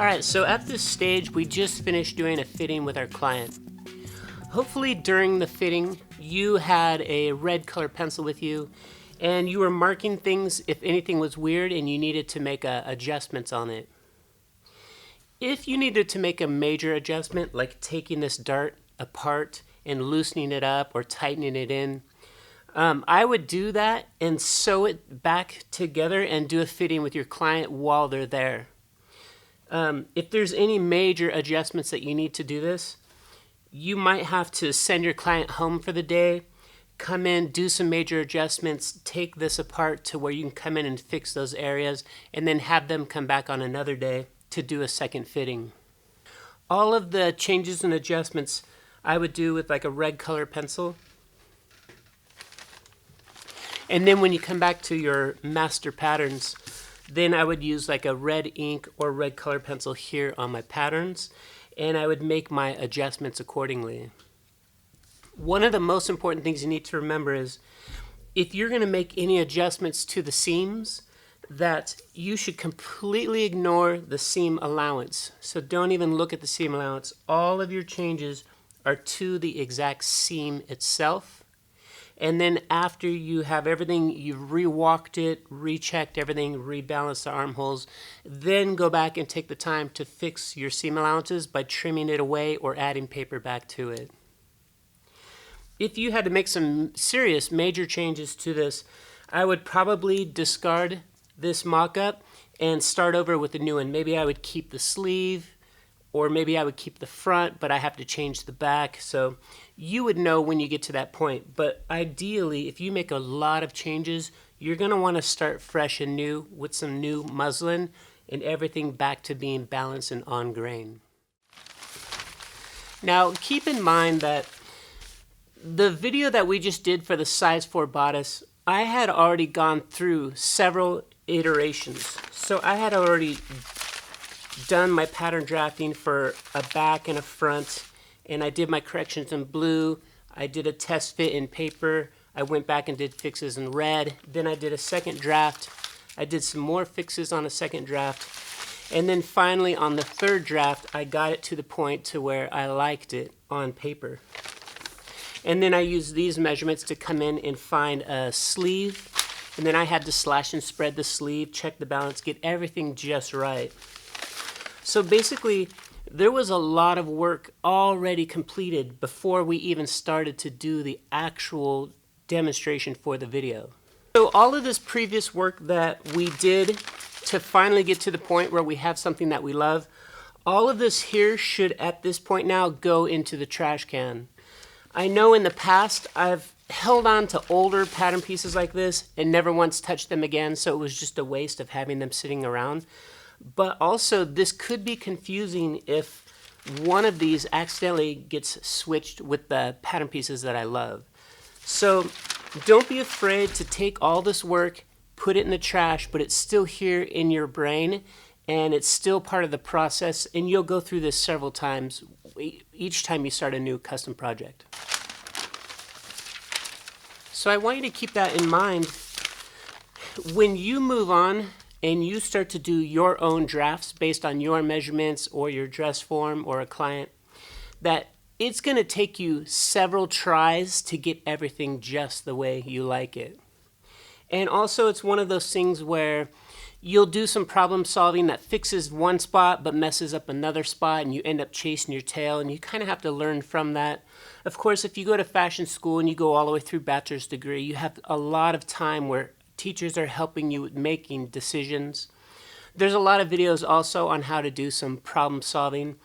Alright, so at this stage we just finished doing a fitting with our client. Hopefully during the fitting you had a red color pencil with you and you were marking things if anything was weird and you needed to make adjustments on it. If you needed to make a major adjustment, like taking this dart apart and loosening it up or tightening it in, I would do that and sew it back together and do a fitting with your client while they're there. If there's any major adjustments that you need to do this, you might have to send your client home for the day, come in, do some major adjustments, take this apart to where you can come in and fix those areas, and then have them come back on another day to do a second fitting. All of the changes and adjustments I would do with like a red color pencil. And then when you come back to your master patterns, then I would use like a red ink or red color pencil here on my patterns, and I would make my adjustments accordingly. One of the most important things you need to remember is if you're going to make any adjustments to the seams, that you should completely ignore the seam allowance. So don't even look at the seam allowance. All of your changes are to the exact seam itself. And then after you have everything, you've rewalked it, rechecked everything, rebalanced the armholes, then go back and take the time to fix your seam allowances by trimming it away or adding paper back to it. If you had to make some serious major changes to this, I would probably discard this mock-up and start over with a new one. Maybe I would keep the sleeve, or maybe I would keep the front, but I have to change the back. So you would know when you get to that point. But ideally, if you make a lot of changes, you're going to want to start fresh and new with some new muslin and everything back to being balanced and on grain. Now keep in mind that the video that we just did for the size 4 bodice, I had already gone through several iterations. So I had already done my pattern drafting for a back and a front, and I did my corrections in blue. I did a test fit in paper. I went back and did fixes in red. Then I did a second draft. I did some more fixes on a second draft. And then finally on the third draft, I got it to the point to where I liked it on paper. And then I used these measurements to come in and find a sleeve. And then I had to slash and spread the sleeve, check the balance, get everything just right. So basically, there was a lot of work already completed before we even started to do the actual demonstration for the video. So all of this previous work that we did to finally get to the point where we have something that we love, all of this here should at this point now go into the trash can. I know in the past I've held on to older pattern pieces like this and never once touched them again, so it was just a waste of having them sitting around. But also this could be confusing if one of these accidentally gets switched with the pattern pieces that I love. So don't be afraid to take all this work, put it in the trash, but it's still here in your brain and it's still part of the process, and you'll go through this several times each time you start a new custom project. So I want you to keep that in mind when you move on and you start to do your own drafts based on your measurements or your dress form or a client, that it's going to take you several tries to get everything just the way you like it. And also it's one of those things where you'll do some problem solving that fixes one spot but messes up another spot, and you end up chasing your tail, and you kind of have to learn from that. Of course, if you go to fashion school and you go all the way through bachelor's degree, you have a lot of time where teachers are helping you with making decisions. There's a lot of videos also on how to do some problem solving.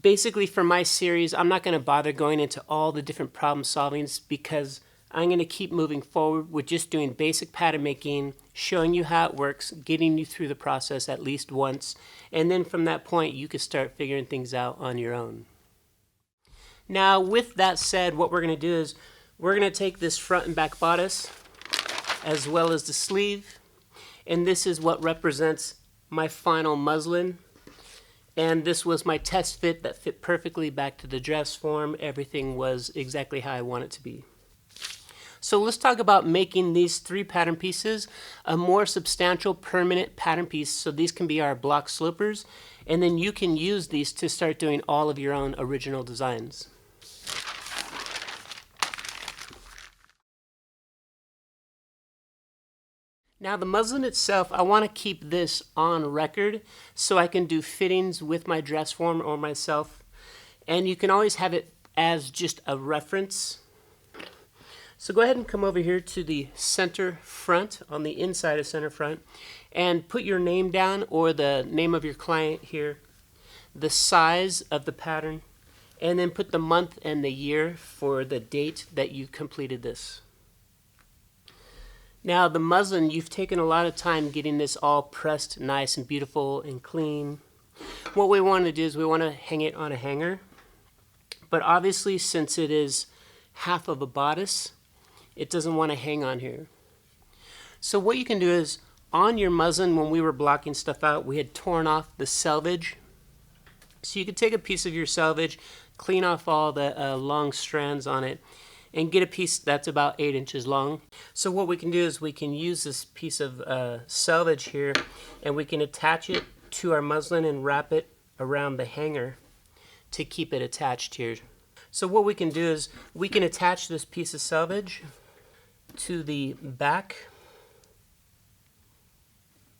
Basically for my series, I'm not going to bother going into all the different problem solvings because I'm going to keep moving forward with just doing basic pattern making, showing you how it works, getting you through the process at least once, and then from that point you can start figuring things out on your own. Now with that said, what we're going to do is we're going to take this front and back bodice as well as the sleeve, and this is what represents my final muslin. And this was my test fit that fit perfectly back to the dress form. Everything was exactly how I want it to be. So let's talk about making these 3 pattern pieces a more substantial permanent pattern piece. So these can be our block slopers, And then you can use these to start doing all of your own original designs. Now the muslin itself, I want to keep this on record so I can do fittings with my dress form or myself. And you can always have it as just a reference. So go ahead and come over here to the center front, on the inside of center front, and put your name down or the name of your client here, the size of the pattern, and then put the month and the year for the date that you completed this. Now the muslin, you've taken a lot of time getting this all pressed nice and beautiful and clean. What we want to do is we want to hang it on a hanger, but obviously since it is half of a bodice, it doesn't want to hang on here. So what you can do is, on your muslin, when we were blocking stuff out, we had torn off the selvage. So you could take a piece of your selvage, clean off all the long strands on it, and get a piece that's about 8 inches long. So what we can do is we can use this piece of selvage here, and we can attach it to our muslin and wrap it around the hanger to keep it attached here. So what we can do is we can attach this piece of selvage to the back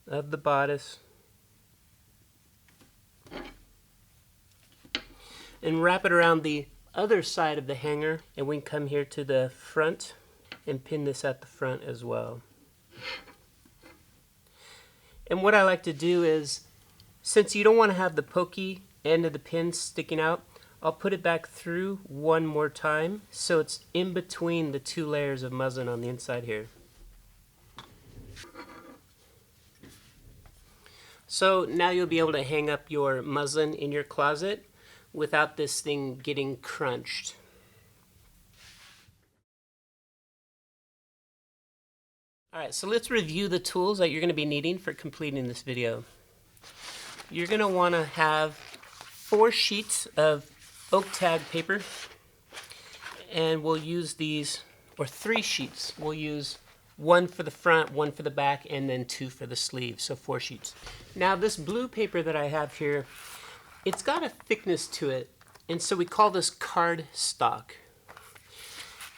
of the bodice and wrap it around the other side of the hanger, and we can come here to the front and pin this at the front as well. And what I like to do is, since you don't want to have the pokey end of the pin sticking out, I'll put it back through one more time so it's in between the 2 layers of muslin on the inside here. So now you'll be able to hang up your muslin in your closet without this thing getting crunched. Alright, so let's review the tools that you're going to be needing for completing this video. You're going to want to have 4 sheets of Oaktag paper, and we'll use these, or 3 sheets. We'll use 1 for the front, 1 for the back, and then 2 for the sleeve, so 4 sheets. Now this blue paper that I have here, it's got a thickness to it, and so we call this card stock.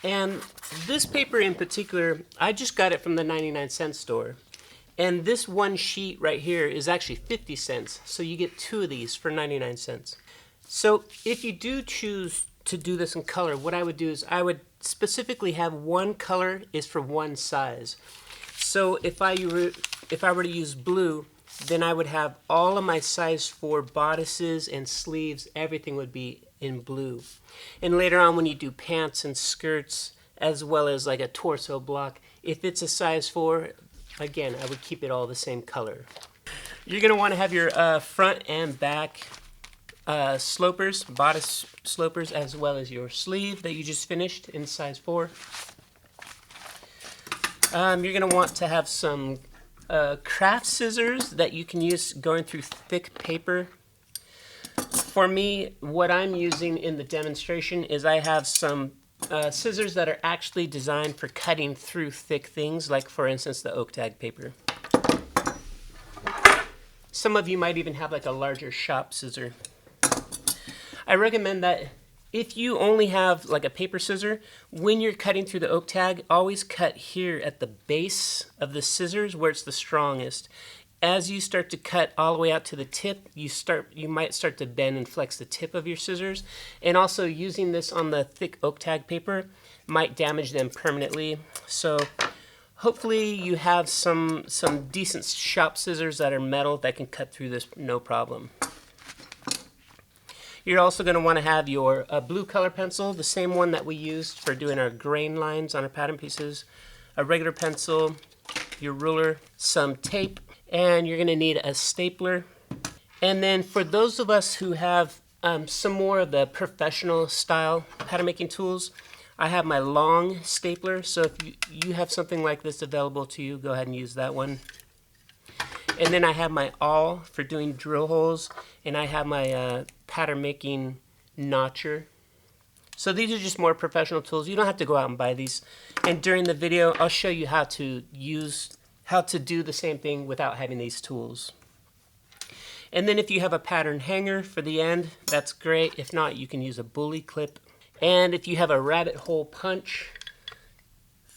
And this paper in particular, I just got it from the 99-cent store. And this 1 sheet right here is actually 50 cents, so you get 2 of these for 99 cents. So if you do choose to do this in color, what I would do is I would specifically have 1 color is for 1 size. So if I were to use blue, then I would have all of my size 4 bodices and sleeves, everything would be in blue. And later on when you do pants and skirts, as well as like a torso block, if it's a size 4, again, I would keep it all the same color. You're going to want to have your front and back slopers, bodice slopers, as well as your sleeve that you just finished in size 4. You're going to want to have some craft scissors that you can use going through thick paper. For me, what I'm using in the demonstration is I have some scissors that are actually designed for cutting through thick things, like for instance the Oaktag paper. Some of you might even have like a larger shop scissor. I recommend that if you only have like a paper scissor, when you're cutting through the Oaktag, always cut here at the base of the scissors where it's the strongest. As you start to cut all the way out to the tip, you might start to bend and flex the tip of your scissors. And also using this on the thick Oaktag paper might damage them permanently. So hopefully you have some decent shop scissors that are metal that can cut through this no problem. You're also going to want to have your blue color pencil, the same one that we used for doing our grain lines on our pattern pieces, a regular pencil, your ruler, some tape, and you're going to need a stapler. And then for those of us who have some more of the professional style pattern making tools, I have my long stapler, so if you have something like this available to you, go ahead and use that one. And then I have my awl for doing drill holes, and I have my pattern making notcher. So these are just more professional tools. You don't have to go out and buy these. And during the video, I'll show you how to do the same thing without having these tools. And then if you have a pattern hanger for the end, that's great. If not, you can use a bully clip. And if you have a rabbit hole punch,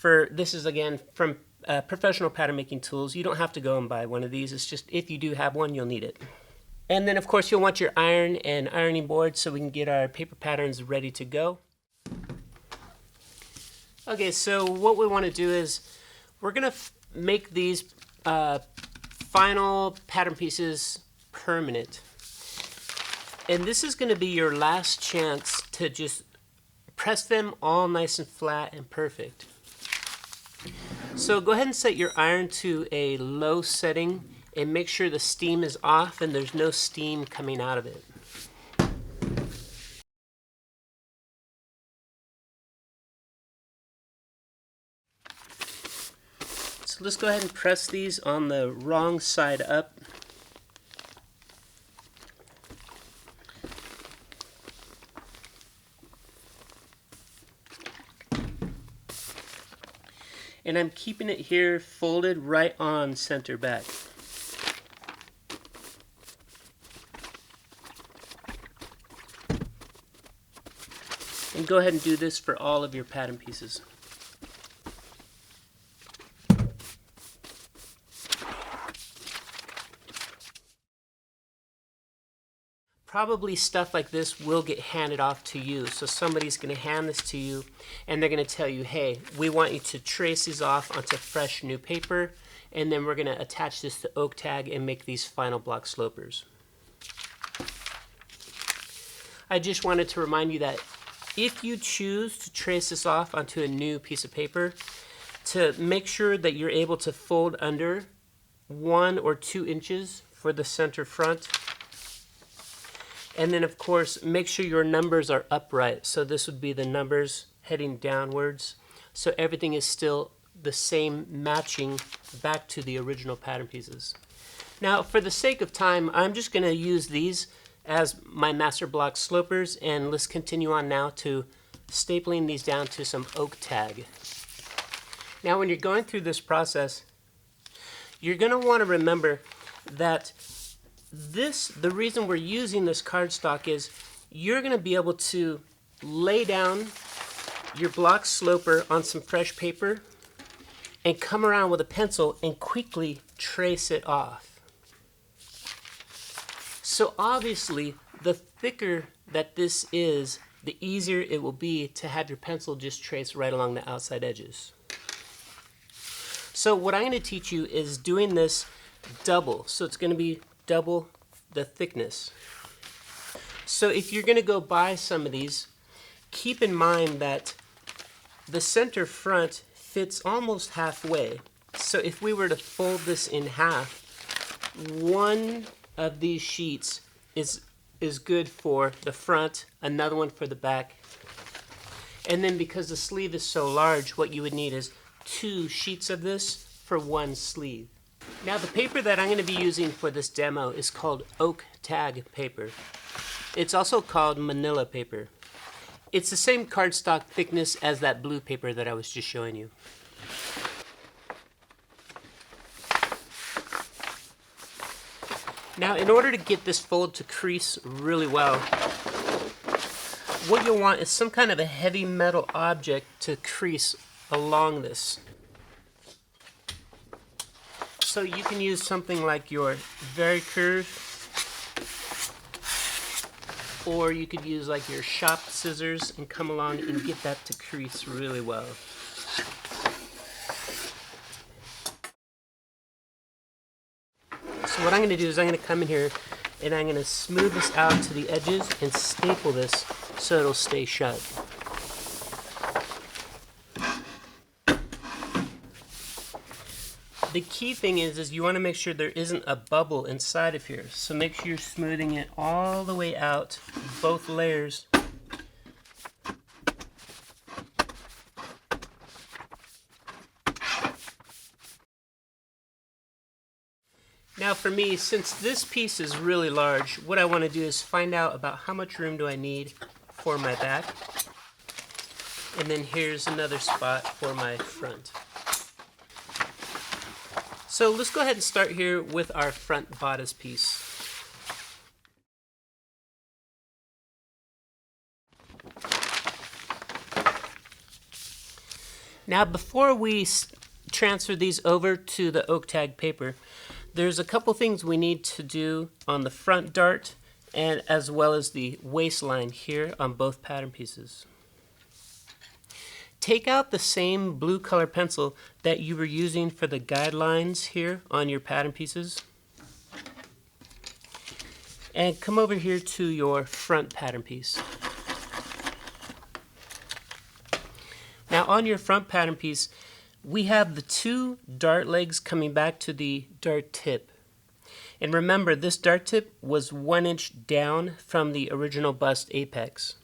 this is again from Professional Pattern Making Tools. You don't have to go and buy one of these. It's just if you do have one, you'll need it. And then of course you'll want your iron and ironing board so we can get our paper patterns ready to go. Okay, so what we want to do is we're going to make these final pattern pieces permanent. And this is going to be your last chance to just press them all nice and flat and perfect. So go ahead and set your iron to a low setting and make sure the steam is off and there's no steam coming out of it. So let's go ahead and press these on the wrong side up. And I'm keeping it here folded right on center back. And go ahead and do this for all of your pattern pieces. Probably stuff like this will get handed off to you. So somebody's going to hand this to you and they're going to tell you, hey, we want you to trace these off onto fresh new paper, and then we're going to attach this to Oaktag and make these final block slopers. I just wanted to remind you that if you choose to trace this off onto a new piece of paper, to make sure that you're able to fold under 1 or 2 inches for the center front. And then of course, make sure your numbers are upright. So this would be the numbers heading downwards. So everything is still the same, matching back to the original pattern pieces. Now, for the sake of time, I'm just going to use these as my master block slopers, and let's continue on now to stapling these down to some Oaktag. Now, when you're going through this process, you're going to want to remember that the reason we're using this cardstock is you're going to be able to lay down your block sloper on some fresh paper and come around with a pencil and quickly trace it off. So obviously, the thicker that this is, the easier it will be to have your pencil just trace right along the outside edges. So what I'm going to teach you is doing this double. So it's going to be double the thickness. So if you're going to go buy some of these, keep in mind that the center front fits almost halfway. So if we were to fold this in half, one of these sheets is good for the front, another one for the back. And then because the sleeve is so large, what you would need is 2 sheets of this for 1 sleeve. Now the paper that I'm going to be using for this demo is called Oaktag Paper. It's also called manila paper. It's the same cardstock thickness as that blue paper that I was just showing you. Now in order to get this fold to crease really well, what you'll want is some kind of a heavy metal object to crease along this. So you can use something like your very curved, or you could use like your shop scissors and come along and get that to crease really well. So what I'm going to do is I'm going to come in here and I'm going to smooth this out to the edges and staple this so it'll stay shut. The key thing is you want to make sure there isn't a bubble inside of here. So make sure you're smoothing it all the way out, both layers. Now for me, since this piece is really large, what I want to do is find out about how much room do I need for my back. And then here's another spot for my front. So let's go ahead and start here with our front bodice piece. Now before we transfer these over to the Oaktag paper, there's a couple things we need to do on the front dart and as well as the waistline here on both pattern pieces. Take out the same blue color pencil that you were using for the guidelines here on your pattern pieces. And come over here to your front pattern piece. Now on your front pattern piece, we have the two dart legs coming back to the dart tip. And remember, this dart tip was 1 inch down from the original bust apex.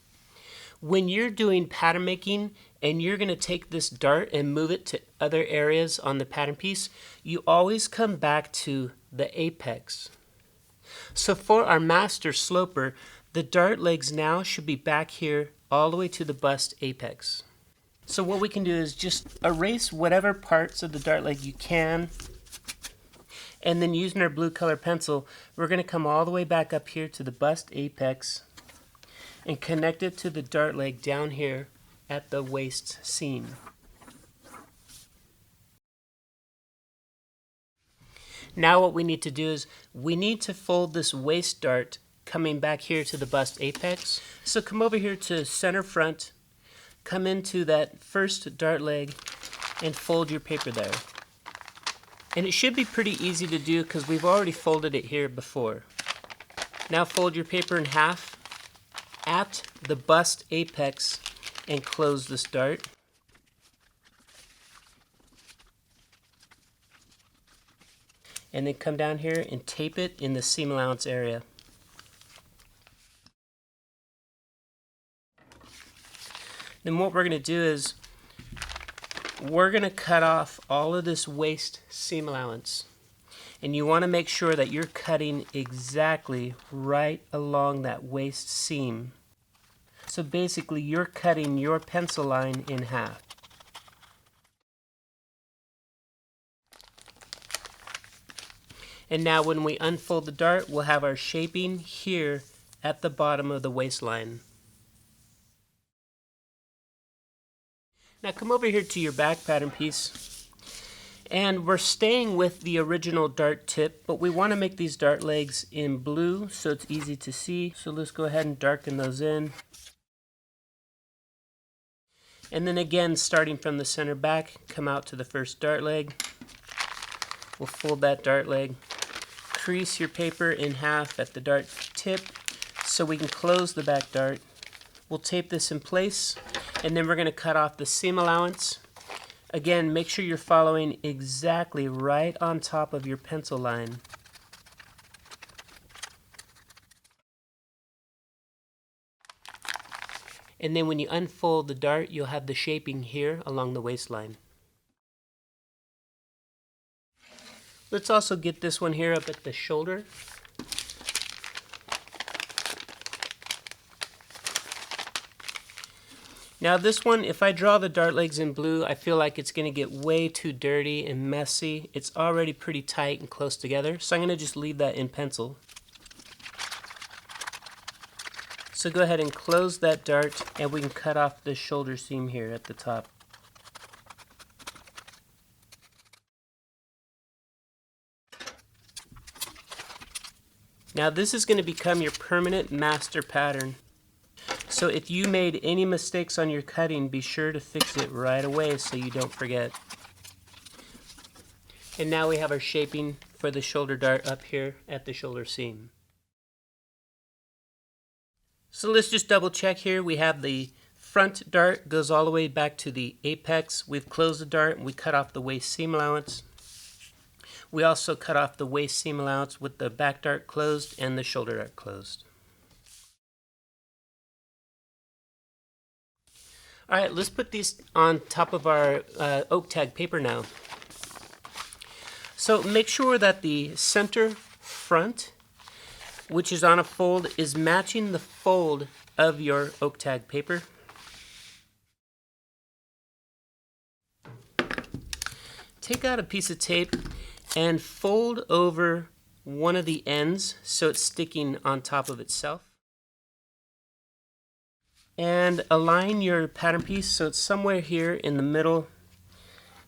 When you're doing pattern making and you're going to take this dart and move it to other areas on the pattern piece, you always come back to the apex. So for our master sloper, the dart legs now should be back here all the way to the bust apex. So what we can do is just erase whatever parts of the dart leg you can, and then using our blue color pencil, we're going to come all the way back up here to the bust apex and connect it to the dart leg down here at the waist seam. Now what we need to do is we need to fold this waist dart coming back here to the bust apex. So come over here to center front, come into that first dart leg and fold your paper there. And it should be pretty easy to do because we've already folded it here before. Now fold your paper in half at the bust apex and close this dart. And then come down here and tape it in the seam allowance area. Then what we're going to do is we're going to cut off all of this waist seam allowance. And you want to make sure that you're cutting exactly right along that waist seam. So basically you're cutting your pencil line in half. And now when we unfold the dart, we'll have our shaping here at the bottom of the waistline. Now come over here to your back pattern piece. And we're staying with the original dart tip, but we want to make these dart legs in blue so it's easy to see. So let's go ahead and darken those in. And then again, starting from the center back, come out to the first dart leg. We'll fold that dart leg. Crease your paper in half at the dart tip so we can close the back dart. We'll tape this in place, and then we're going to cut off the seam allowance. Again, make sure you're following exactly right on top of your pencil line. And then when you unfold the dart, you'll have the shaping here along the waistline. Let's also get this one here up at the shoulder. Now this one, if I draw the dart legs in blue, I feel like it's going to get way too dirty and messy. It's already pretty tight and close together, so I'm going to just leave that in pencil. So go ahead and close that dart, and we can cut off the shoulder seam here at the top. Now this is going to become your permanent master pattern. So if you made any mistakes on your cutting, be sure to fix it right away so you don't forget. And now we have our shaping for the shoulder dart up here at the shoulder seam. So let's just double check here. We have the front dart goes all the way back to the apex. We've closed the dart and we cut off the waist seam allowance. We also cut off the waist seam allowance with the back dart closed and the shoulder dart closed. Alright, let's put these on top of our Oaktag paper now. So make sure that the center front, which is on a fold, is matching the fold of your Oaktag paper. Take out a piece of tape and fold over one of the ends so it's sticking on top of itself. And align your pattern piece so it's somewhere here in the middle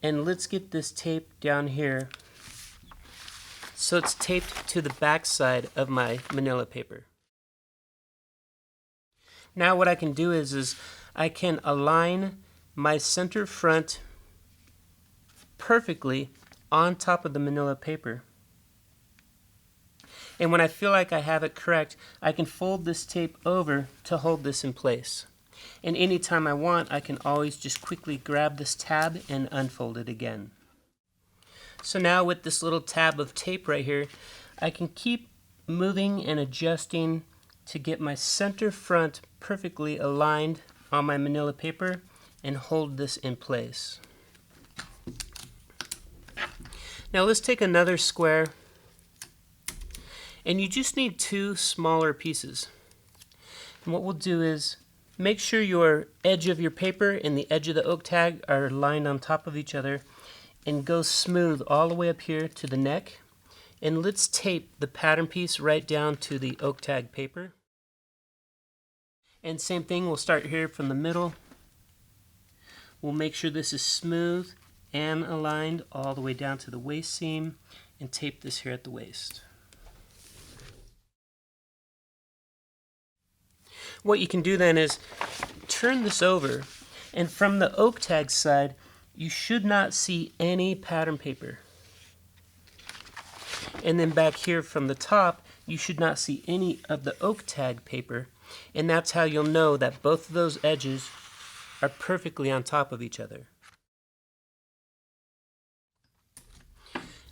And let's get this tape down here so it's taped to the back side of my manila paper. Now what I can do is I can align my center front perfectly on top of the manila paper. And when I feel like I have it correct, I can fold this tape over to hold this in place. And anytime I want, I can always just quickly grab this tab and unfold it again. So now with this little tab of tape right here, I can keep moving and adjusting to get my center front perfectly aligned on my manila paper and hold this in place. Now let's take another square, and you just need two smaller pieces. And what we'll do is make sure your edge of your paper and the edge of the oak tag are lined on top of each other, and go smooth all the way up here to the neck. And let's tape the pattern piece right down to the Oaktag paper. And same thing, we'll start here from the middle. We'll make sure this is smooth and aligned all the way down to the waist seam, and tape this here at the waist. What you can do then is turn this over, and from the Oaktag side, you should not see any pattern paper. And then back here from the top, you should not see any of the Oaktag paper. And that's how you'll know that both of those edges are perfectly on top of each other.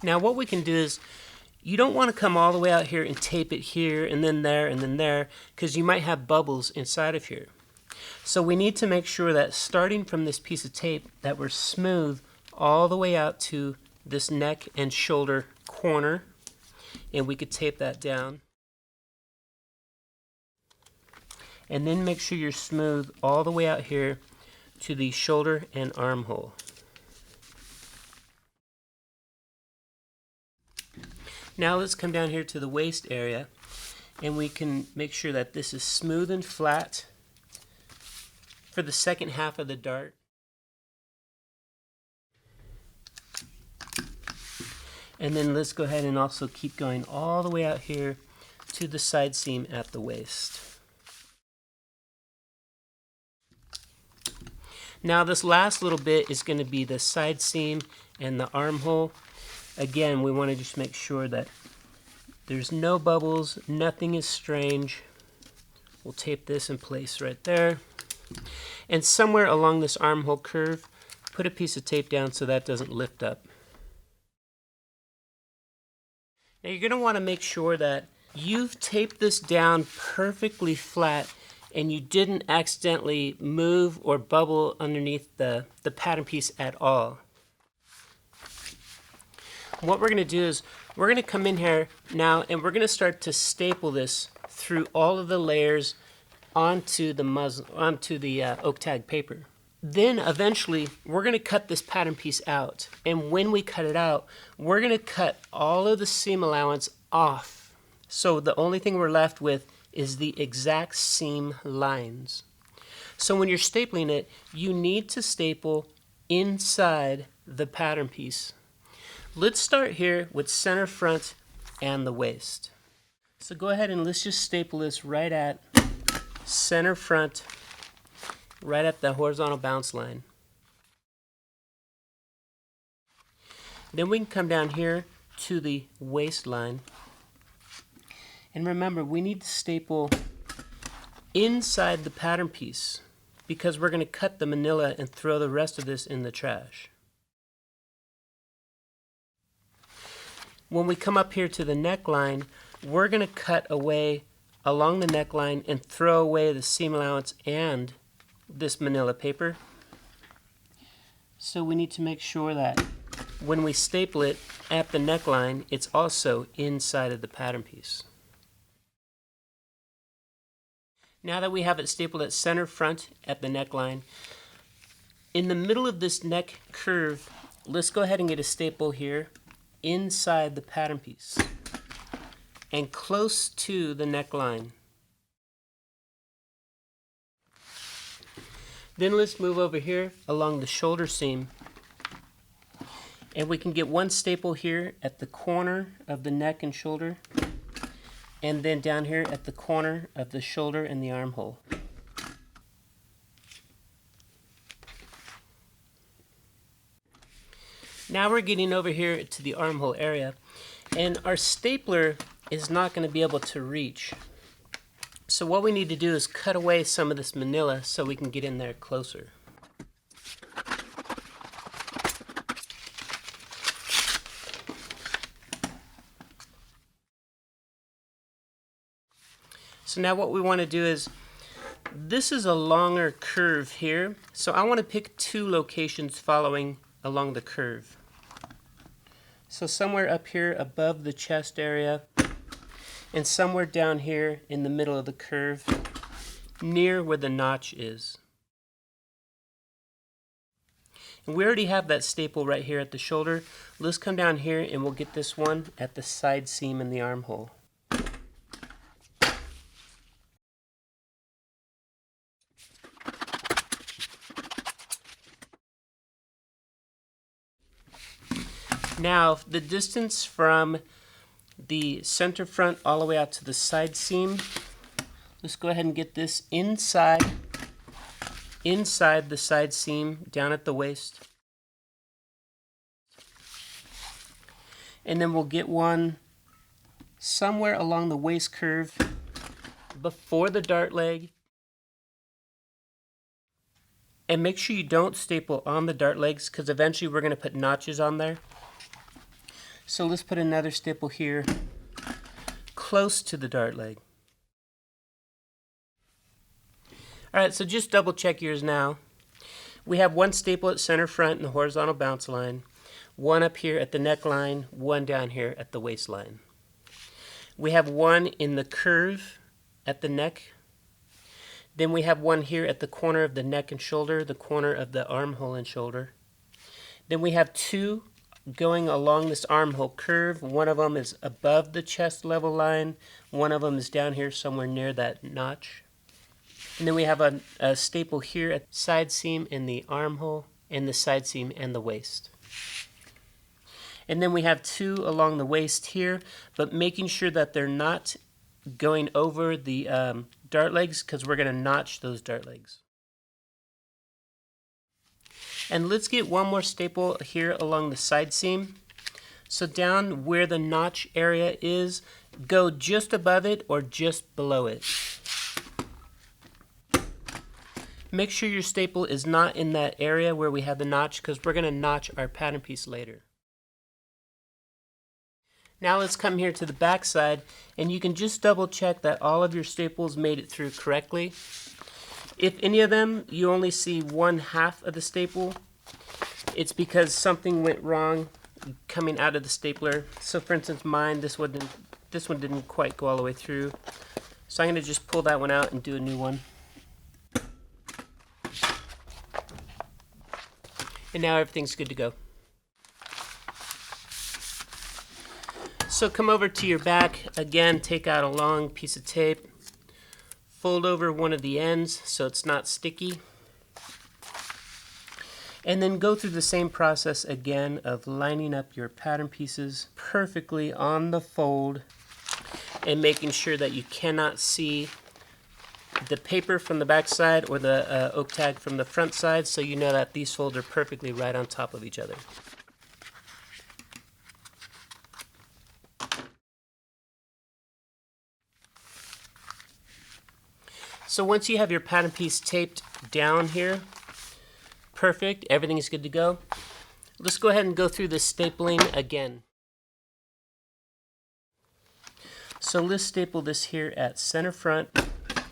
Now what we can do is, you don't want to come all the way out here and tape it here and then there, because you might have bubbles inside of here. So we need to make sure that starting from this piece of tape that we're smooth all the way out to this neck and shoulder corner, and we could tape that down. And then make sure you're smooth all the way out here to the shoulder and armhole. Now let's come down here to the waist area, and we can make sure that this is smooth and flat for the second half of the dart. And then let's go ahead and also keep going all the way out here to the side seam at the waist. Now this last little bit is going to be the side seam and the armhole. Again, we want to just make sure that there's no bubbles, nothing is strange. We'll tape this in place right there. And somewhere along this armhole curve, put a piece of tape down so that doesn't lift up. Now you're going to want to make sure that you've taped this down perfectly flat and you didn't accidentally move or bubble underneath the pattern piece at all. What we're going to do is we're going to come in here now and we're going to start to staple this through all of the layers onto the Oaktag paper. Then eventually we're going to cut this pattern piece out, and when we cut it out, we're going to cut all of the seam allowance off. So the only thing we're left with is the exact seam lines. So when you're stapling it, you need to staple inside the pattern piece. Let's start here with center front and the waist. So go ahead and let's just staple this right at center front, right at the horizontal bounce line. Then we can come down here to the waistline. And remember, we need to staple inside the pattern piece because we're going to cut the manila and throw the rest of this in the trash. When we come up here to the neckline, we're going to cut away along the neckline and throw away the seam allowance and this manila paper. So we need to make sure that when we staple it at the neckline, it's also inside of the pattern piece. Now that we have it stapled at center front at the neckline, in the middle of this neck curve, let's go ahead and get a staple here inside the pattern piece and close to the neckline. Then let's move over here along the shoulder seam And we can get one staple here at the corner of the neck and shoulder, and then down here at the corner of the shoulder and the armhole. Now we're getting over here to the armhole area, and our stapler is not going to be able to reach. So what we need to do is cut away some of this manila so we can get in there closer. So now what we want to do is, this is a longer curve here, so I want to pick two locations following along the curve. So somewhere up here above the chest area, and somewhere down here in the middle of the curve, near where the notch is. And we already have that staple right here at the shoulder. Let's come down here and we'll get this one at the side seam in the armhole. Now, the distance from the center front all the way out to the side seam, let's go ahead and get this inside the side seam down at the waist. And then we'll get one somewhere along the waist curve before the dart leg. And make sure you don't staple on the dart legs, because eventually we're going to put notches on there. So let's put another staple here close to the dart leg. Alright, so just double check yours now. We have one staple at center front in the horizontal bounce line, one up here at the neckline, one down here at the waistline. We have one in the curve at the neck. Then we have one here at the corner of the neck and shoulder, the corner of the armhole and shoulder. Then we have two going along this armhole curve. One of them is above the chest level line. One of them is down here somewhere near that notch. And then we have a staple here at the side seam in the armhole, and the side seam and the waist. And then we have two along the waist here, but making sure that they're not going over the dart legs, because we're going to notch those dart legs. And let's get one more staple here along the side seam. So down where the notch area is, go just above it or just below it. Make sure your staple is not in that area where we have the notch, because we're going to notch our pattern piece later. Now let's come here to the back side, and you can just double check that all of your staples made it through correctly. If any of them you only see one half of the staple, it's because something went wrong coming out of the stapler. So for instance, mine, this one didn't quite go all the way through. So I'm going to just pull that one out and do a new one. And now everything's good to go. So come over to your back, again, take out a long piece of tape, fold over one of the ends so it's not sticky, and then go through the same process again of lining up your pattern pieces perfectly on the fold and making sure that you cannot see the paper from the back side or the oak tag from the front side, so you know that these folds are perfectly right on top of each other. So once you have your pattern piece taped down here, perfect, everything is good to go. Let's go ahead and go through the stapling again. So let's staple this here at center front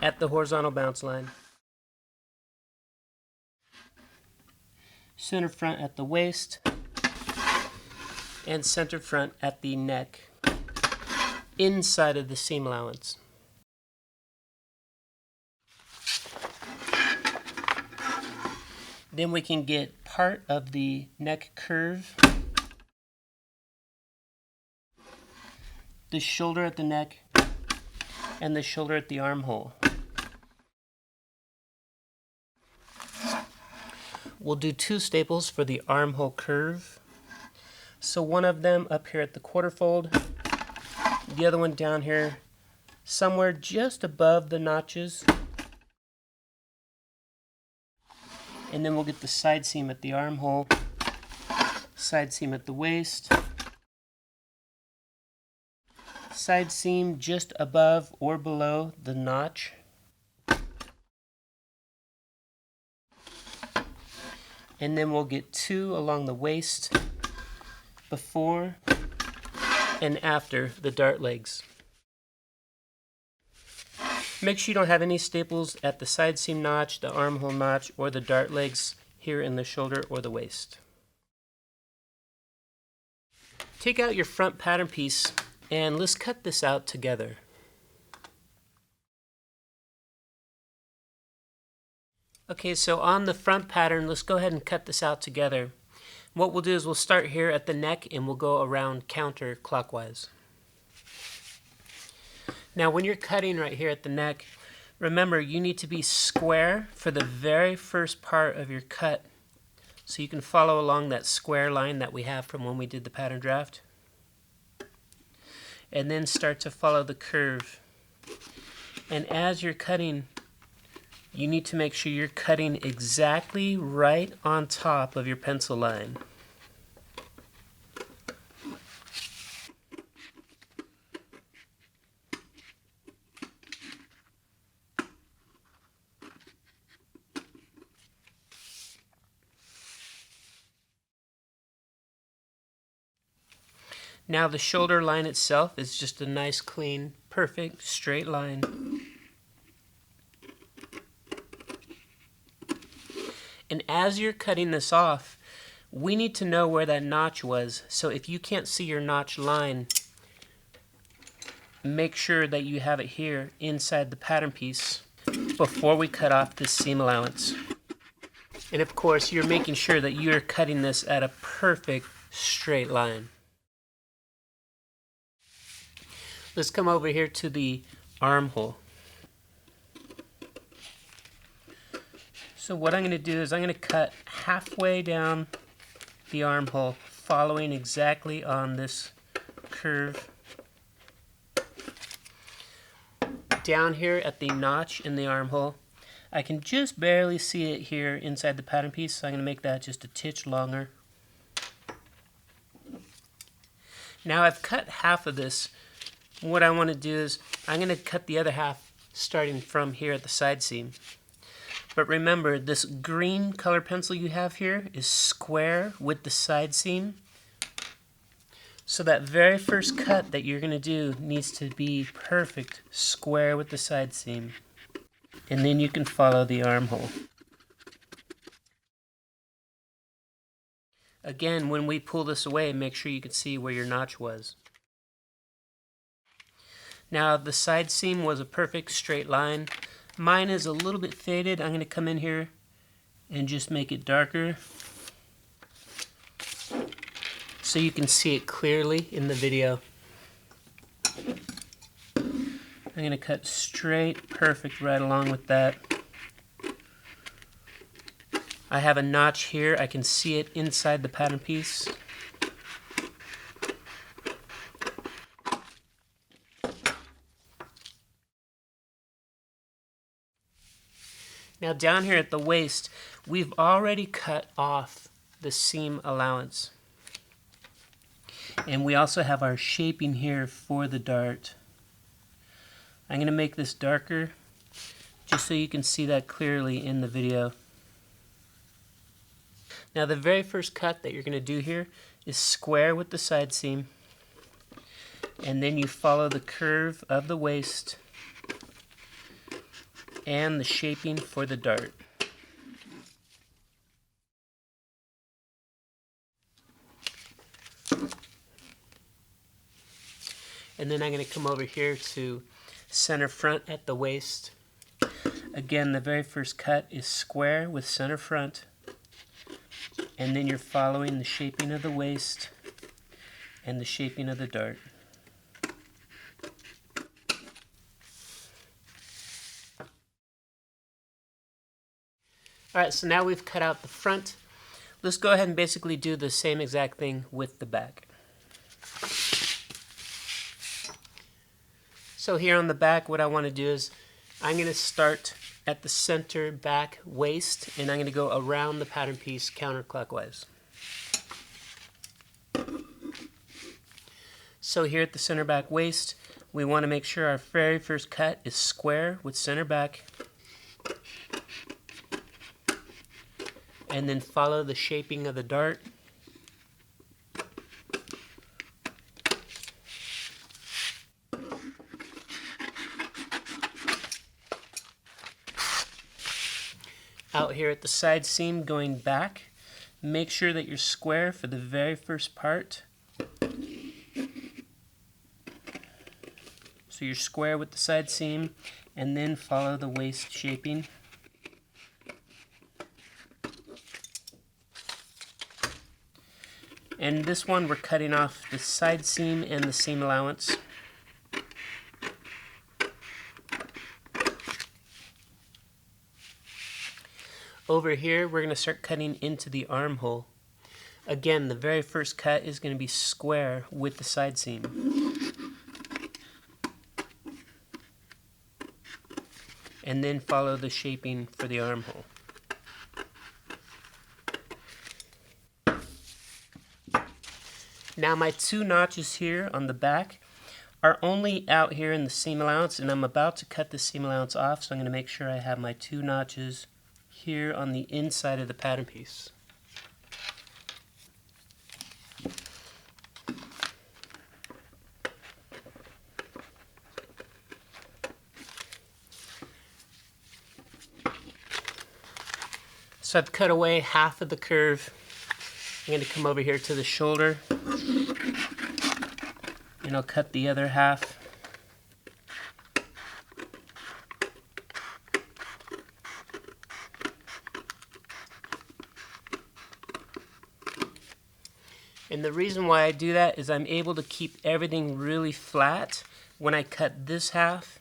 at the horizontal bounce line, center front at the waist, and center front at the neck, inside of the seam allowance. Then we can get part of the neck curve, the shoulder at the neck, and the shoulder at the armhole. We'll do two staples for the armhole curve. So one of them up here at the quarter fold, the other one down here somewhere just above the notches. And then we'll get the side seam at the armhole, side seam at the waist, side seam just above or below the notch. And then we'll get 2 along the waist before and after the dart legs. Make sure you don't have any staples at the side seam notch, the armhole notch, or the dart legs here in the shoulder or the waist. Take out your front pattern piece and let's cut this out together. Okay, so on the front pattern, let's go ahead and cut this out together. What we'll do is we'll start here at the neck and we'll go around counterclockwise. Now when you're cutting right here at the neck, remember you need to be square for the very first part of your cut. So you can follow along that square line that we have from when we did the pattern draft. And then start to follow the curve. And as you're cutting, you need to make sure you're cutting exactly right on top of your pencil line. Now the shoulder line itself is just a nice, clean, perfect, straight line. And as you're cutting this off, we need to know where that notch was. So if you can't see your notch line, make sure that you have it here inside the pattern piece before we cut off this seam allowance. And of course, you're making sure that you're cutting this at a perfect straight line. Let's come over here to the armhole. So what I'm going to do is I'm going to cut halfway down the armhole, following exactly on this curve. Down here at the notch in the armhole, I can just barely see it here inside the pattern piece, so I'm going to make that just a titch longer. Now I've cut half of this. What I want to do is I'm going to cut the other half starting from here at the side seam. But remember, this green color pencil you have here is square with the side seam. So that very first cut that you're going to do needs to be perfect, square with the side seam. And then you can follow the armhole. Again, when we pull this away, make sure you can see where your notch was. Now the side seam was a perfect straight line. Mine is a little bit faded. I'm going to come in here and just make it darker so you can see it clearly in the video. I'm going to cut straight, perfect, right along with that. I have a notch here. I can see it inside the pattern piece. Now down here at the waist, we've already cut off the seam allowance. And we also have our shaping here for the dart. I'm going to make this darker just so you can see that clearly in the video. Now the very first cut that you're going to do here is square with the side seam. And then you follow the curve of the waist and the shaping for the dart. And then I'm going to come over here to center front at the waist. Again, the very first cut is square with center front. And then you're following the shaping of the waist and the shaping of the dart. Alright, so now we've cut out the front. let's go ahead and basically do the same exact thing with the back. So here on the back, what I want to do is I'm going to start at the center back waist, and I'm going to go around the pattern piece counterclockwise. So here at the center back waist, we want to make sure our very first cut is square with center back, and then follow the shaping of the dart. Out here at the side seam going back, make sure that you're square for the very first part. So you're square with the side seam, and then follow the waist shaping. And this one we're cutting off the side seam and the seam allowance. Over here, we're going to start cutting into the armhole. Again, the very first cut is going to be square with the side seam. And then follow the shaping for the armhole. Now my two notches here on the back are only out here in the seam allowance, and I'm about to cut the seam allowance off, so I'm going to make sure I have my two notches here on the inside of the pattern piece. So I've cut away half of the curve. I'm going to come over here to the shoulder, and I'll cut the other half. And the reason why I do that is I'm able to keep everything really flat when I cut this half,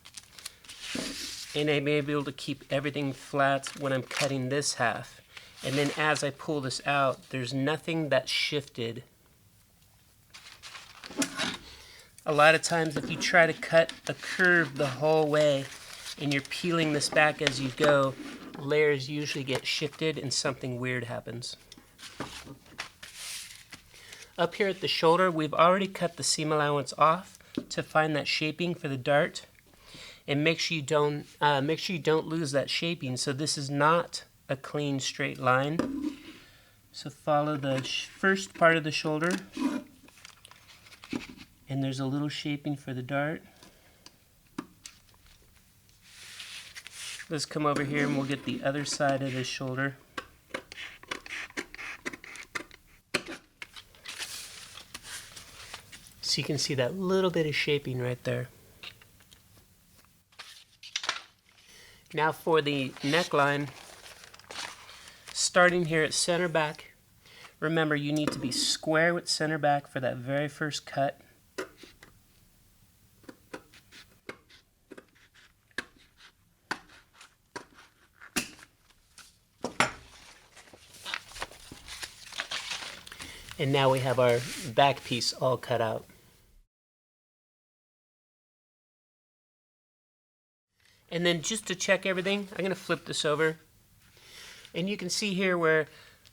and I'm able to keep everything flat when I'm cutting this half. And then as I pull this out, there's nothing that's shifted. A lot of times if you try to cut a curve the whole way and you're peeling this back as you go, layers usually get shifted and something weird happens. Up here at the shoulder, we've already cut the seam allowance off to find that shaping for the dart, and make sure you don't lose that shaping. So this is not a clean straight line. So follow the first part of the shoulder, and there's a little shaping for the dart. Let's come over here and we'll get the other side of the shoulder. So you can see that little bit of shaping right there. Now for the neckline, starting here at center back, remember you need to be square with center back for that very first cut. And now we have our back piece all cut out. And then just to check everything, I'm going to flip this over. And you can see here where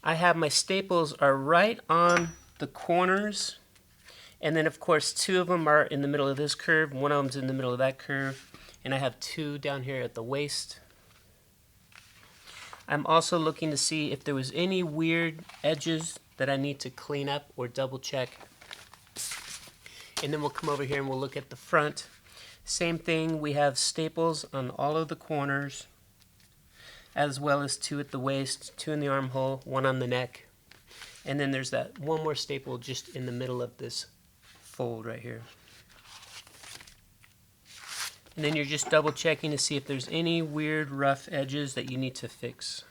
I have my staples are right on the corners. And then of course 2 of them are in the middle of this curve, 1 of them's in the middle of that curve, and I have 2 down here at the waist. I'm also looking to see if there was any weird edges that I need to clean up or double check. And then we'll come over here and we'll look at the front. Same thing, we have staples on all of the corners, as well as 2 at the waist, 2 in the armhole, 1 on the neck. And then there's that 1 more staple just in the middle of this fold right here. And then you're just double checking to see if there's any weird rough edges that you need to fix.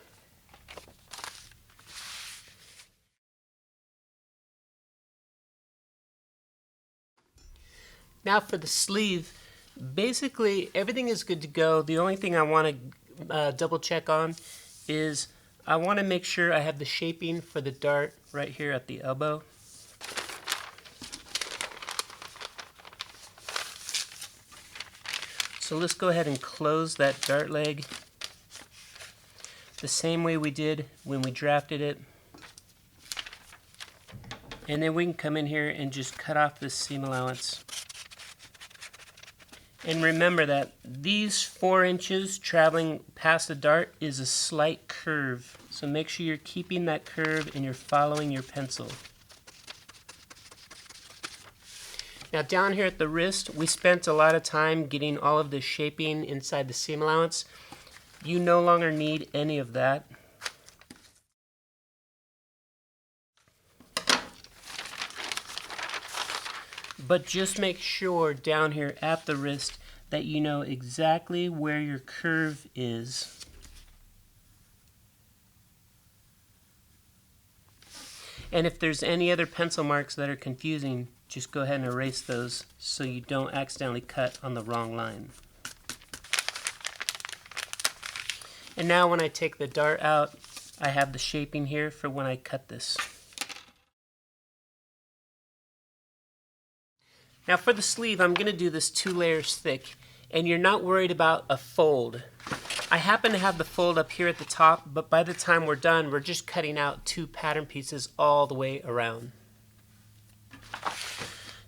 Now for the sleeve, basically everything is good to go. The only thing I want to double check on is I want to make sure I have the shaping for the dart right here at the elbow. So let's go ahead and close that dart leg the same way we did when we drafted it. And then we can come in here and just cut off this seam allowance. And remember that these 4 inches traveling past the dart is a slight curve. So make sure you're keeping that curve and you're following your pencil. Now down here at the wrist, we spent a lot of time getting all of the shaping inside the seam allowance. You no longer need any of that. But just make sure down here at the wrist that you know exactly where your curve is. And if there's any other pencil marks that are confusing, just go ahead and erase those so you don't accidentally cut on the wrong line. And now when I take the dart out, I have the shaping here for when I cut this. Now for the sleeve, I'm going to do this 2 layers thick, and you're not worried about a fold. I happen to have the fold up here at the top, but by the time we're done, we're just cutting out 2 pattern pieces all the way around.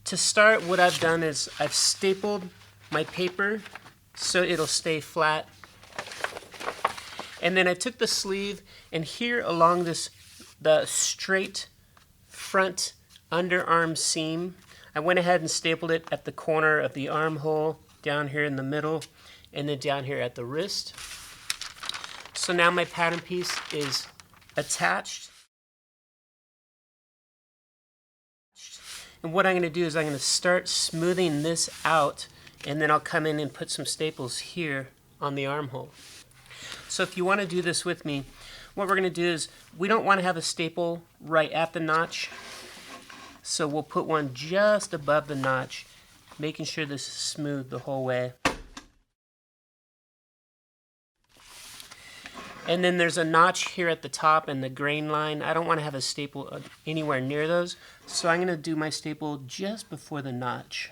To start, what I've done is I've stapled my paper so it'll stay flat. And then I took the sleeve, and here along the straight front underarm seam, I went ahead and stapled it at the corner of the armhole, down here in the middle, and then down here at the wrist. So now my pattern piece is attached. And what I'm going to do is I'm going to start smoothing this out, and then I'll come in and put some staples here on the armhole. So if you want to do this with me, what we're going to do is we don't want to have a staple right at the notch. So we'll put one just above the notch, making sure this is smooth the whole way. And then there's a notch here at the top and the grain line. I don't want to have a staple anywhere near those, so I'm going to do my staple just before the notch.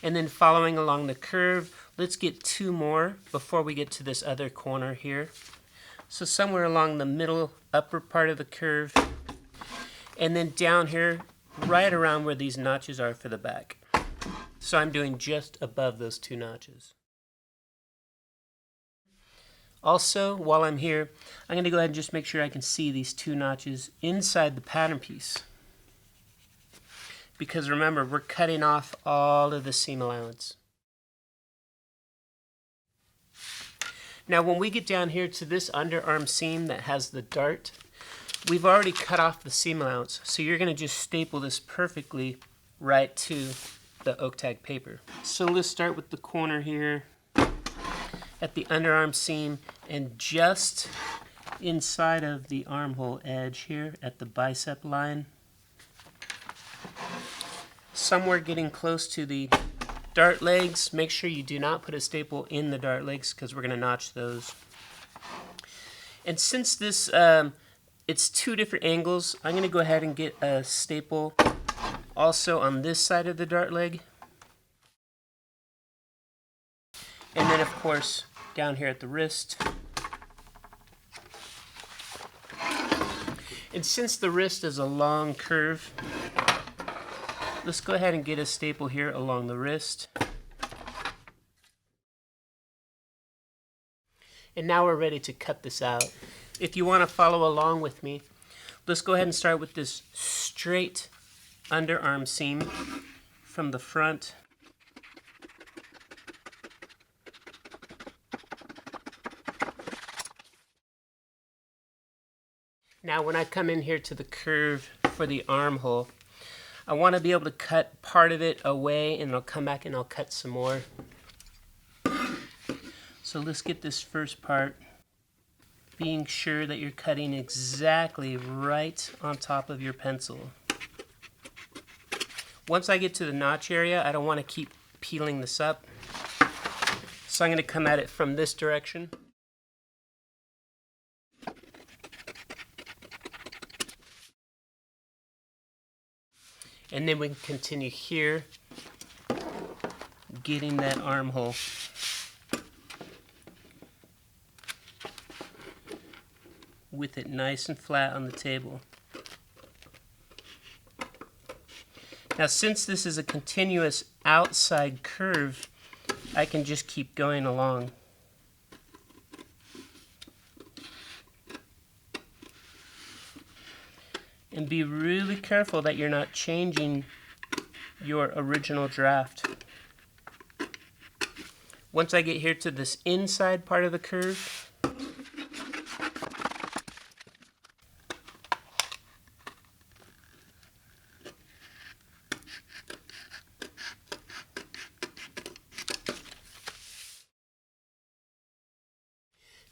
And then following along the curve, let's get 2 more before we get to this other corner here. So somewhere along the middle upper part of the curve, and then down here right around where these notches are for the back. So I'm doing just above those 2 notches. Also, while I'm here, I'm going to go ahead and just make sure I can see these 2 notches inside the pattern piece. Because remember, we're cutting off all of the seam allowance. Now when we get down here to this underarm seam that has the dart, we've already cut off the seam allowance. So you're going to just staple this perfectly right to the Oaktag paper. So let's start with the corner here at the underarm seam, and just inside of the armhole edge here at the bicep line. Somewhere getting close to the dart legs. Make sure you do not put a staple in the dart legs because we're going to notch those. And since this it's 2 different angles, I'm going to go ahead and get a staple also on this side of the dart leg. And then of course down here at the wrist. And since the wrist is a long curve, let's go ahead and get a staple here along the wrist. And now we're ready to cut this out. If you want to follow along with me, let's go ahead and start with this straight underarm seam from the front. Now when I come in here to the curve for the armhole, I want to be able to cut part of it away, and I'll come back and I'll cut some more. So let's get this first part, being sure that you're cutting exactly right on top of your pencil. Once I get to the notch area, I don't want to keep peeling this up. So So I'm going to come at it from this direction. And then we can continue here, getting that armhole. With it nice and flat on the table. Now, since this is a continuous outside curve, I can just keep going along. And be really careful that you're not changing your original draft. Once I get here to this inside part of the curve,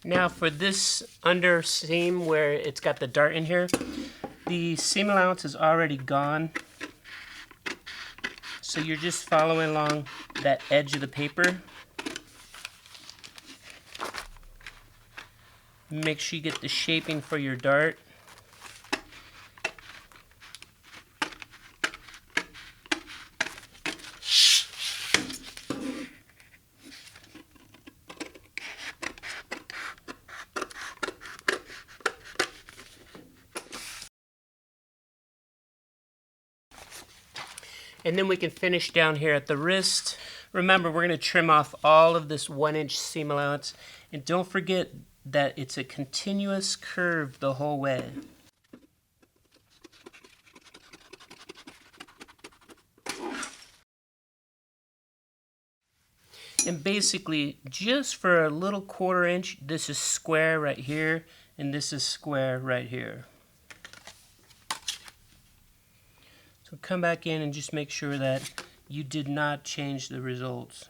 now for this under seam where it's got the dart in here, the seam allowance is already gone. So you're just following along that edge of the paper. Make sure you get the shaping for your dart. And then we can finish down here at the wrist. Remember, we're going to trim off all of this 1-inch seam allowance. And don't forget that it's a continuous curve the whole way. And basically, just for a little 1/4 inch, this is square right here, and this is square right here. So come back in and just make sure that you did not change the results.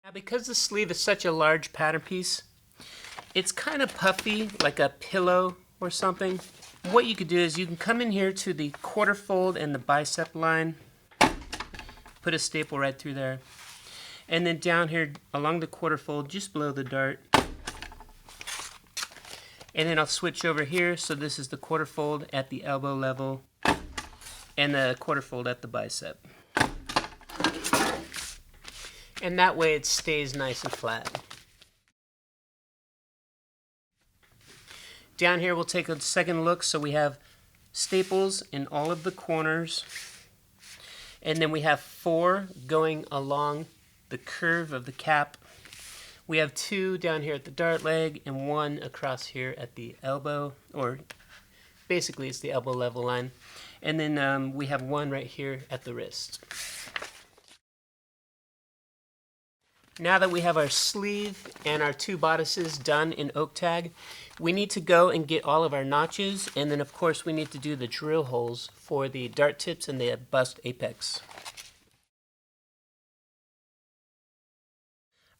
Now, because the sleeve is such a large pattern piece, it's kind of puffy, like a pillow or something. What you could do is you can come in here to the 1/4 fold and the bicep line, put a staple right through there. And then down here along the 1/4 fold, just below the dart. And then I'll switch over here, so this is the 1/4 fold at the elbow level and the 1/4 fold at the bicep. And that way it stays nice and flat. Down here we'll take a second look, so we have staples in all of the corners. And then we have 4 going along the curve of the cap. We have 2 down here at the dart leg and 1 across here at the elbow, or basically it's the elbow level line. And then we have 1 right here at the wrist. Now that we have our sleeve and our 2 bodices done in Oaktag, we need to go and get all of our notches, and then of course we need to do the drill holes for the dart tips and the bust apex.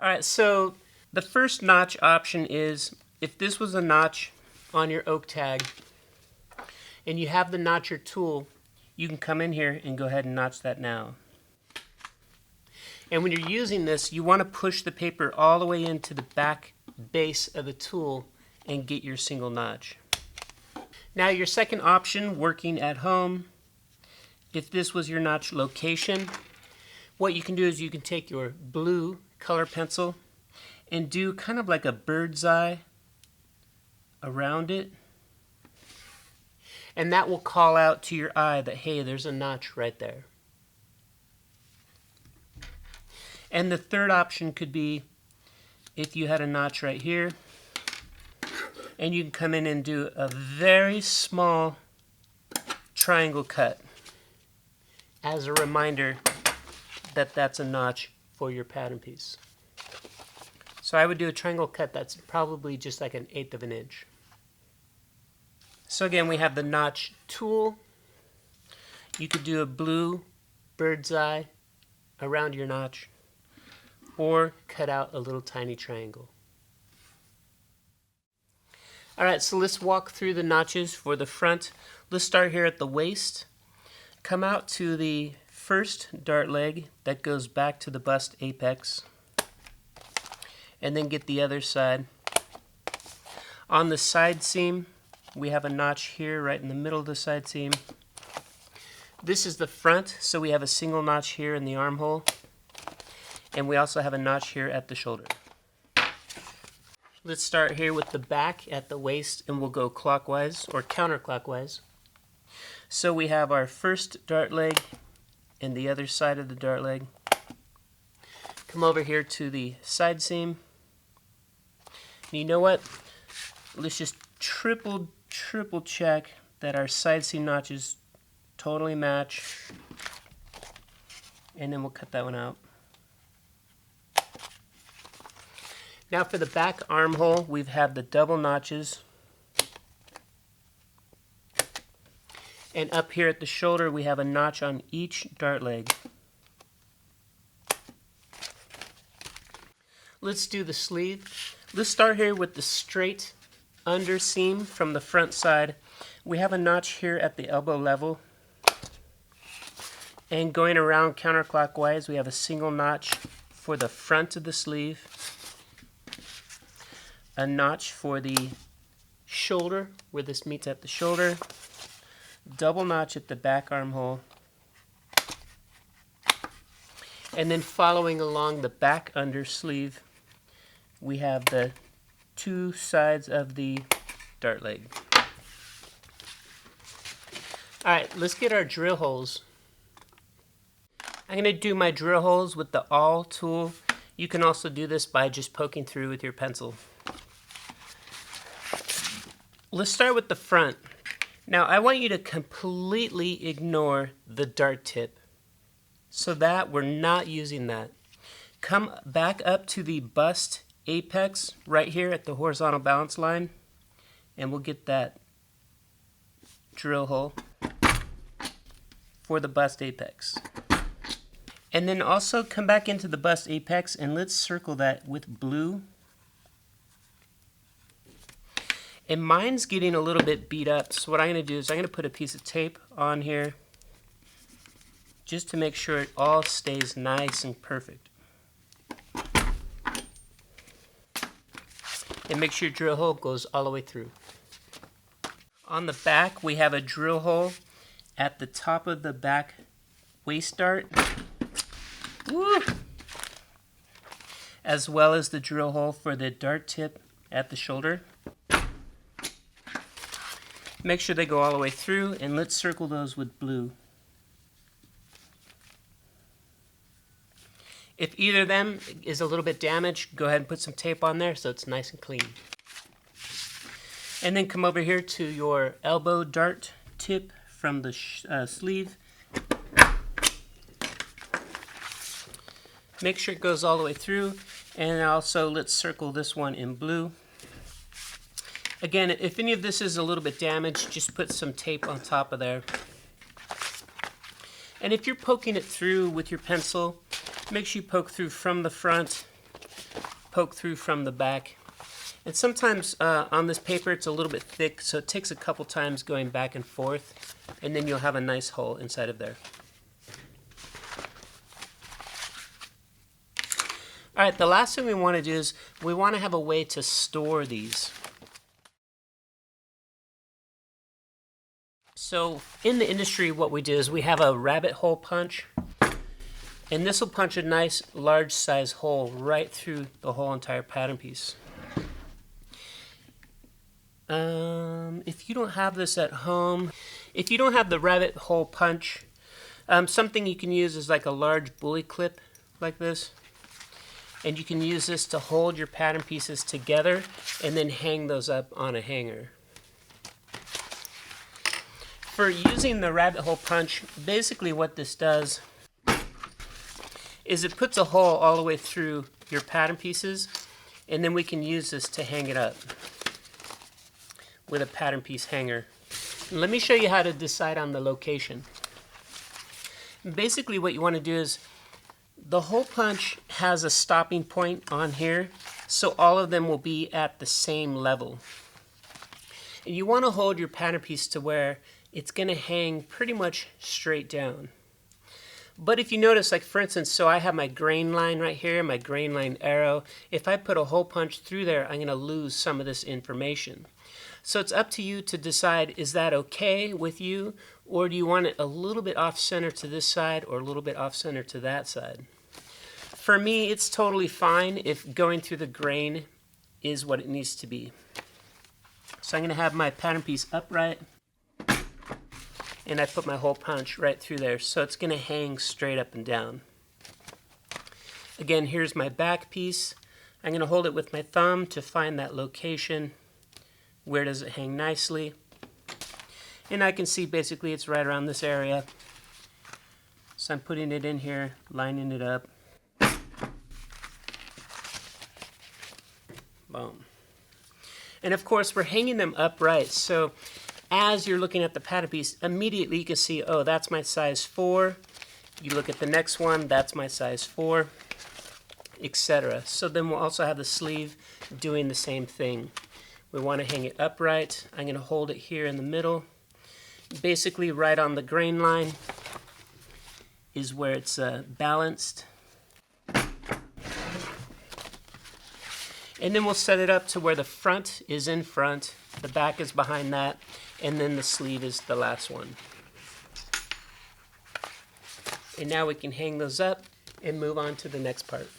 Alright, so the first notch option is, if this was a notch on your Oaktag and you have the notcher tool, you can come in here and go ahead and notch that now. And when you're using this, you want to push the paper all the way into the back base of the tool and get your single notch. Now your second option, working at home, if this was your notch location, what you can do is you can take your blue color pencil and do kind of like a bird's eye around it, and that will call out to your eye that, hey, there's a notch right there. And the third option could be if you had a notch right here, and you can come in and do a very small triangle cut as a reminder that that's a notch for your pattern piece. So I would do a triangle cut that's probably just like 1/8 of an inch. So again, we have the notch tool. You could do a blue bird's eye around your notch, or cut out a little tiny triangle. Alright, so let's walk through the notches for the front. Let's start here at the waist. Come out to the first dart leg that goes back to the bust apex, and then get the other side. On the side seam, we have a notch here right in the middle of the side seam. This is the front, so we have a single notch here in the armhole, and we also have a notch here at the shoulder. Let's start here with the back at the waist, and we'll go clockwise or counterclockwise. So we have our first dart leg and the other side of the dart leg. Come over here to the side seam. And you know what? Let's just triple check that our side seam notches totally match, and then we'll cut that one out. Now for the back armhole, we've had the double notches, and up here at the shoulder we have a notch on each dart leg. Let's do the sleeve. Let's start here with the straight under seam from the front side. We have a notch here at the elbow level, and going around counterclockwise we have a single notch for the front of the sleeve, a notch for the shoulder where this meets at the shoulder, double notch at the back armhole, and then following along the back under sleeve we have the two sides of the dart leg. Alright, let's get our drill holes. I'm going to do my drill holes with the awl tool. You can also do this by just poking through with your pencil. Let's start with the front. Now I want you to completely ignore the dart tip, so that we're not using that. Come back up to the bust apex right here at the horizontal balance line, and we'll get that drill hole for the bust apex. And then also come back into the bust apex and let's circle that with blue. And mine's getting a little bit beat up, so what I'm going to do is I'm going to put a piece of tape on here just to make sure it all stays nice and perfect. And make sure your drill hole goes all the way through. On the back we have a drill hole at the top of the back waist dart. Woo! As well as the drill hole for the dart tip at the shoulder. Make sure they go all the way through, and let's circle those with blue. If either of them is a little bit damaged, go ahead and put some tape on there so it's nice and clean. And then come over here to your elbow dart tip from the sleeve. Make sure it goes all the way through, and also let's circle this one in blue. Again, if any of this is a little bit damaged, just put some tape on top of there. And if you're poking it through with your pencil, make sure you poke through from the front, poke through from the back. And sometimes on this paper it's a little bit thick, so it takes a couple times going back and forth, and then you'll have a nice hole inside of there. Alright, the last thing we want to do is we want to have a way to store these. So in the industry what we do is we have a rabbit hole punch, and this will punch a nice large size hole right through the whole entire pattern piece. If you don't have this at home, if you don't have the rabbit hole punch, something you can use is like a large bully clip like this, and you can use this to hold your pattern pieces together and then hang those up on a hanger. For using the rabbit hole punch, basically what this does is it puts a hole all the way through your pattern pieces, and then we can use this to hang it up with a pattern piece hanger. Let me show you how to decide on the location. Basically what you want to do is the hole punch has a stopping point on here, so all of them will be at the same level. And you want to hold your pattern piece to where it's going to hang pretty much straight down. But if you notice, like for instance, so I have my grain line right here, my grain line arrow. If I put a hole punch through there, I'm going to lose some of this information. So it's up to you to decide, is that okay with you, or do you want it a little bit off center to this side or a little bit off center to that side? For me, it's totally fine if going through the grain is what it needs to be. So I'm going to have my pattern piece upright, and I put my hole punch right through there, so it's going to hang straight up and down. Again, here's my back piece. I'm going to hold it with my thumb to find that location. Where does it hang nicely? And I can see basically it's right around this area. So I'm putting it in here, lining it up. Boom. And of course, we're hanging them upright. So as you're looking at the pattern piece, immediately you can see, oh, that's my size 4. You look at the next one, that's my size 4, etc. So then we'll also have the sleeve doing the same thing. We want to hang it upright. I'm going to hold it here in the middle. Basically right on the grain line is where it's balanced. And then we'll set it up to where the front is in front, the back is behind that, and then the sleeve is the last one. And now we can hang those up and move on to the next part.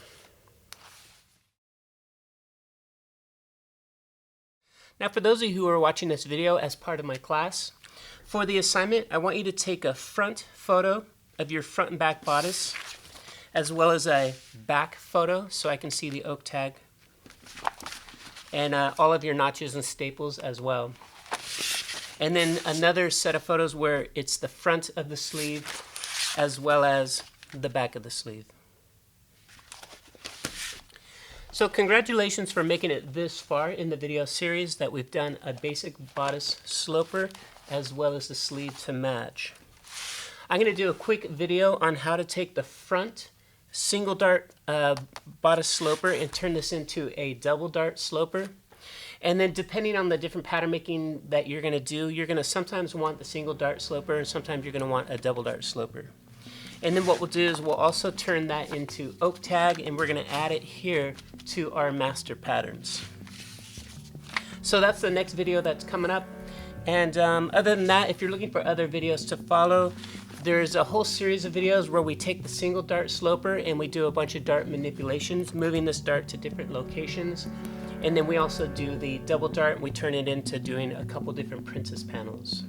Now for those of you who are watching this video as part of my class, for the assignment, I want you to take a front photo of your front and back bodice, as well as a back photo so I can see the Oaktag, and all of your notches and staples as well. And then another set of photos where it's the front of the sleeve as well as the back of the sleeve. So congratulations for making it this far in the video series that we've done a basic bodice sloper as well as the sleeve to match. I'm going to do a quick video on how to take the front single dart bodice sloper and turn this into a double dart sloper. And then depending on the different pattern making that you're going to do, you're going to sometimes want the single dart sloper and sometimes you're going to want a double dart sloper. And then what we'll do is we'll also turn that into Oaktag, and we're going to add it here to our master patterns. So that's the next video that's coming up. And other than that, if you're looking for other videos to follow, there's a whole series of videos where we take the single dart sloper and we do a bunch of dart manipulations, moving this dart to different locations. And then we also do the double dart, and we turn it into doing a couple different princess panels.